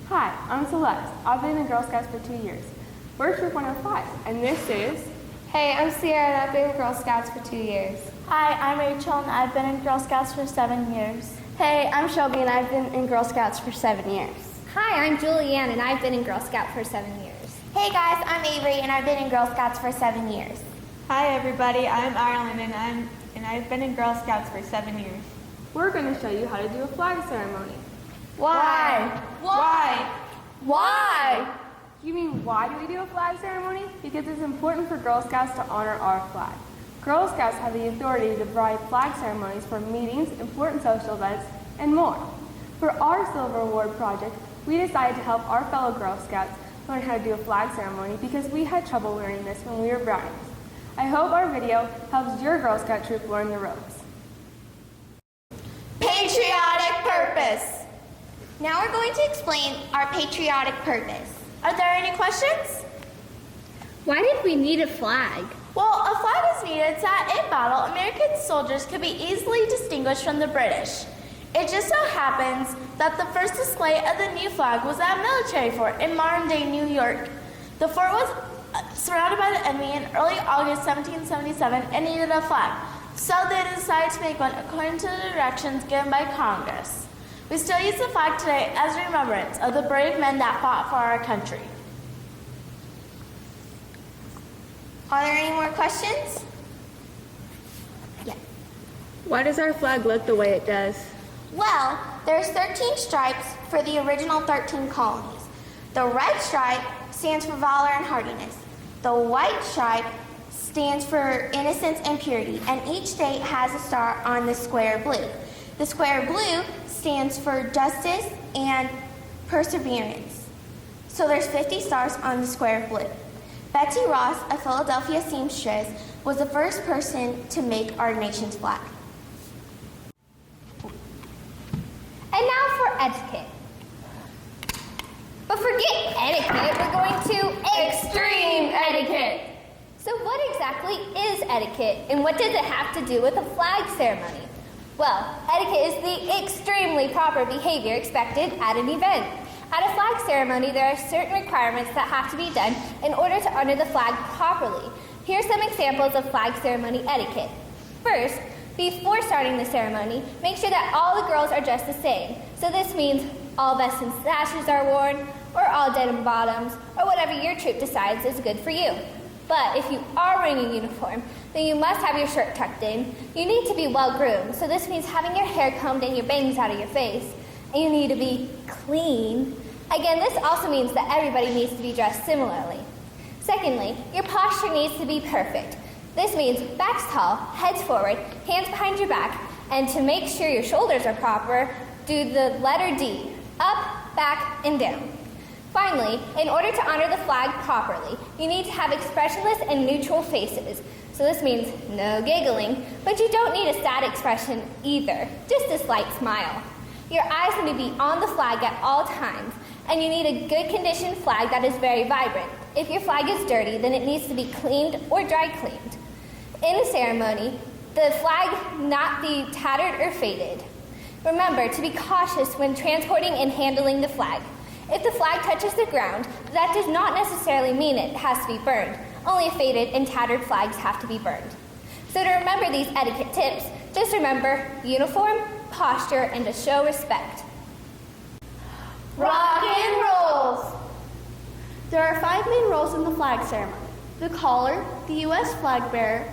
Hi, I'm Celeste. I've been in Girl Scouts for 2 years. We're Troop 105, and this is... Hey, I'm Sierra and I've been in Girl Scouts for 2 years. Hi, I'm Rachel and I've been in Girl Scouts for 7 years. Hey, I'm Shelby and I've been in Girl Scouts for 7 years. Hi, I'm Julianne and I've been in Girl Scout for 7 years. Hey guys, I'm Avery and I've been in Girl Scouts for 7 years. Hi everybody, I'm Ireland and I've been in Girl Scouts for 7 years. We're going to show you how to do a flag ceremony. Why? Why? You mean why do we do a flag ceremony? Because it's important for Girl Scouts to honor our flag. Girl Scouts have the authority to provide flag ceremonies for meetings, important social events, and more. For our Silver Award project, we decided to help our fellow Girl Scouts learn how to do a flag ceremony because we had trouble learning this when we were brownies. I hope our video helps your Girl Scout troop learn the ropes. Patriotic purpose. Now we're going to explain our patriotic purpose. Are there any questions? Why did we need a flag? Well, a flag is needed so that in battle, American soldiers could be easily distinguished from the British. It just so happens that the first display of the new flag was at a military fort in modern-day New York. The fort was surrounded by the enemy in early August 1777 and needed a flag, so they decided to make one according to the directions given by Congress. We still use the flag today as a remembrance of the brave men that fought for our country. Are there any more questions? Why does our flag look the way it does? Well, there's 13 stripes for the original 13 colonies. The red stripe stands for valor and hardiness. The white stripe stands for innocence and purity, and each state has a star on the square blue. The square blue stands for justice and perseverance. So there's 50 stars on the square blue. Betsy Ross, a Philadelphia seamstress, was the first person to make our nation's flag. And now for etiquette. But forget etiquette, we're going to extreme etiquette. So what exactly is etiquette, and what does it have to do with a flag ceremony? Well, etiquette is the extremely proper behavior expected at an event. At a flag ceremony, there are certain requirements that have to be done in order to honor the flag properly. Here are some examples of flag ceremony etiquette. First, before starting the ceremony, make sure that all the girls are dressed the same. So this means all vests and sashes are worn, or all denim bottoms, or whatever your troop decides is good for you. But if you are wearing a uniform, then you must have your shirt tucked in. You need to be well groomed, so this means having your hair combed and your bangs out of your face. And you need to be clean. Again, this also means that everybody needs to be dressed similarly. Secondly, your posture needs to be perfect. This means backs tall, heads forward, hands behind your back, and to make sure your shoulders are proper, do the letter D, up, back, and down. Finally, in order to honor the flag properly, you need to have expressionless and neutral faces. So this means no giggling, but you don't need a sad expression either, just a slight smile. Your eyes need to be on the flag at all times, and you need a good conditioned flag that is very vibrant. If your flag is dirty, then it needs to be cleaned or dry cleaned. In a ceremony, the flag not be tattered or faded. Remember to be cautious when transporting and handling the flag. If the flag touches the ground, that does not necessarily mean it has to be burned. Only faded and tattered flags have to be burned. So to remember these etiquette tips, just remember uniform, posture, and to show respect. Rock and rolls! There are 5 main roles in the flag ceremony: the caller, the U.S. flag bearer,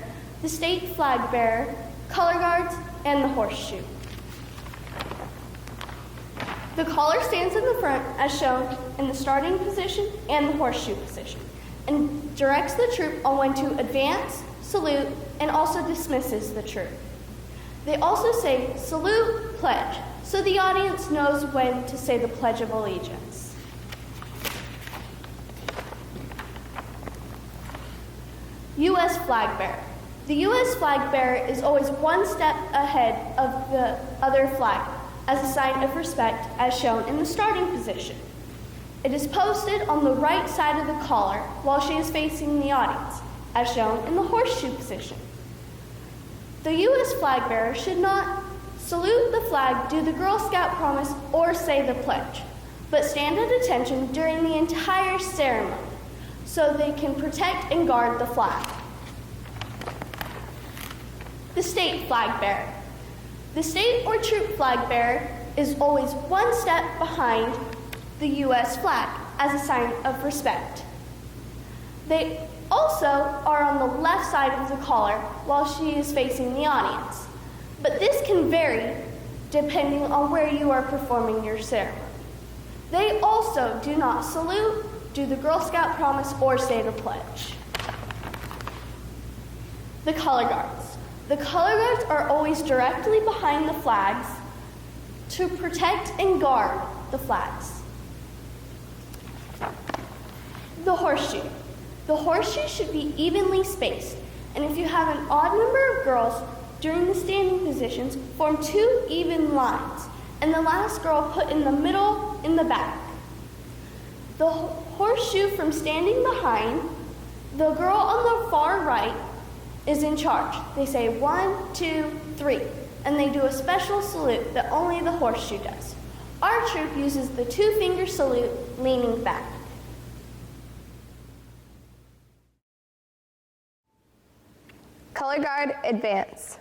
the state flag bearer, color guards, and the horseshoe. The caller stands in the front as shown in the starting position and the horseshoe position, and directs the troop on when to advance, salute, and also dismisses the troop. They also say salute, pledge, so the audience knows when to say the Pledge of Allegiance. U.S. flag bearer. The U.S. flag bearer is always one step ahead of the other flag as a sign of respect as shown in the starting position. It is posted on the right side of the collar while she is facing the audience, as shown in the horseshoe position. The U.S. flag bearer should not salute the flag, do the Girl Scout promise, or say the pledge, but stand at attention during the entire ceremony so they can protect and guard the flag. The state flag bearer. The state or troop flag bearer is always one step behind the U.S. flag as a sign of respect. They also are on the left side of the collar while she is facing the audience, but this can vary depending on where you are performing your ceremony. They also do not salute, do the Girl Scout promise, or say the pledge. The color guards. The color guards are always directly behind the flags to protect and guard the flags. The horseshoe. The horseshoe should be evenly spaced, and if you have an odd number of girls during the standing positions, form two even lines, and the last girl put in the middle in the back. The horseshoe from standing behind, the girl on the far right is in charge. They say 1, 2, 3, and they do a special salute that only the horseshoe does. Our troop uses the 2-finger salute leaning back. Color guard, advance.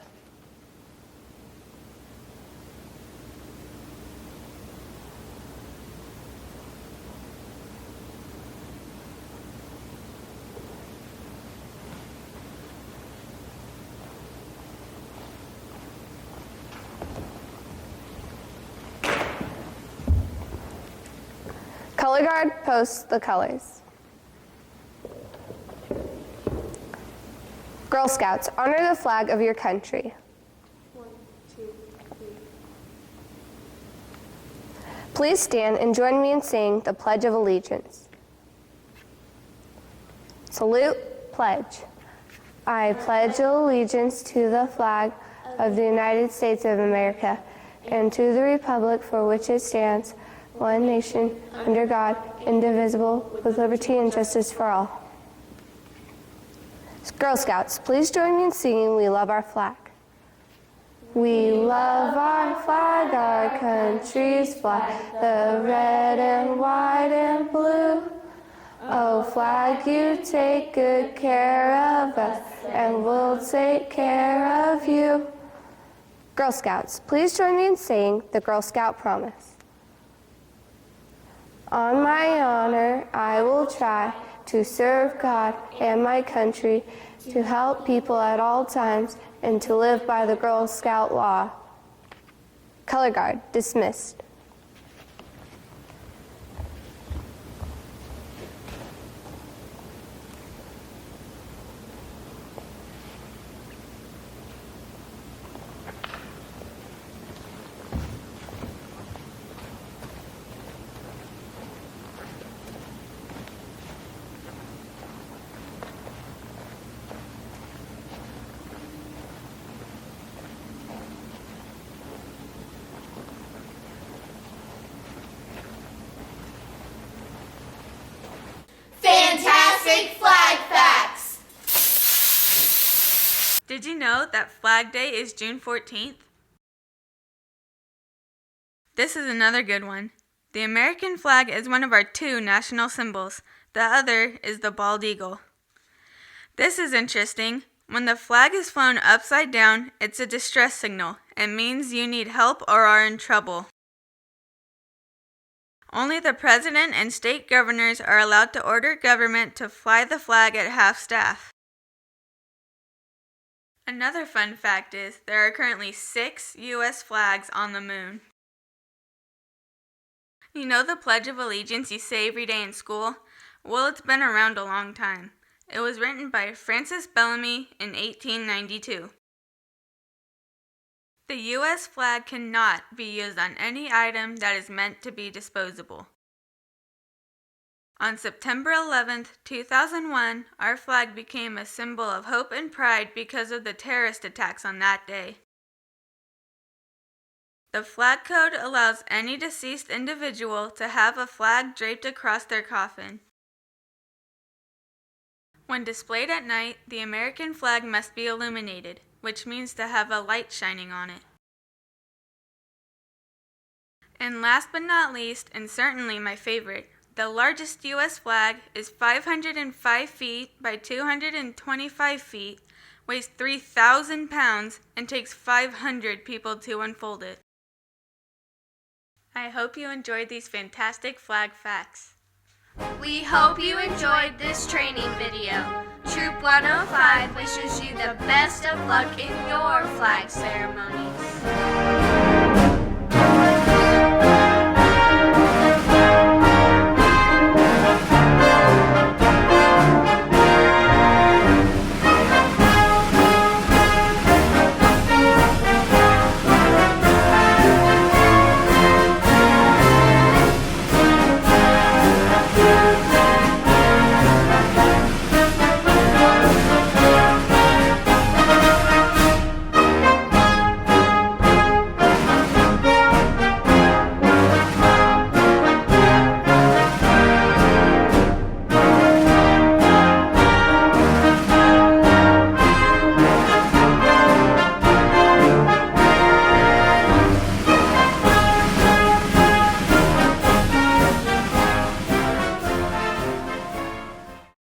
Color guard, post the colors. Girl Scouts, honor the flag of your country. 1, 2, 3. Please stand and join me in saying the Pledge of Allegiance. Salute, pledge. I pledge allegiance to the flag of the United States of America and to the republic for which it stands, one nation, under God, indivisible, with liberty and justice for all. Girl Scouts, please join me in singing We Love Our Flag. We love our flag, our country's flag, the red and white and blue. Oh, flag, you take good care of us, and we'll take care of you. Girl Scouts, please join me in saying the Girl Scout promise. On my honor, I will try to serve God and my country, to help people at all times, and to live by the Girl Scout law. Color guard, dismissed. Fantastic flag facts! Did you know that Flag Day is June 14th? This is another good one. The American flag is one of our 2 national symbols. The other is the bald eagle. This is interesting. When the flag is flown upside down, it's a distress signal. It means you need help or are in trouble. Only the president and state governors are allowed to order government to fly the flag at half-staff. Another fun fact is there are currently 6 U.S. flags on the moon. You know the Pledge of Allegiance you say every day in school? Well, it's been around a long time. It was written by Francis Bellamy in 1892. The U.S. flag cannot be used on any item that is meant to be disposable. On September 11, 2001, our flag became a symbol of hope and pride because of the terrorist attacks on that day. The flag code allows any deceased individual to have a flag draped across their coffin. When displayed at night, the American flag must be illuminated, which means to have a light shining on it. And last but not least, and certainly my favorite, the largest U.S. flag is 505 feet by 225 feet, weighs 3,000 pounds, and takes 500 people to unfold it. I hope you enjoyed these fantastic flag facts. We hope you enjoyed this training video. Troop 105 wishes you the best of luck in your flag ceremonies.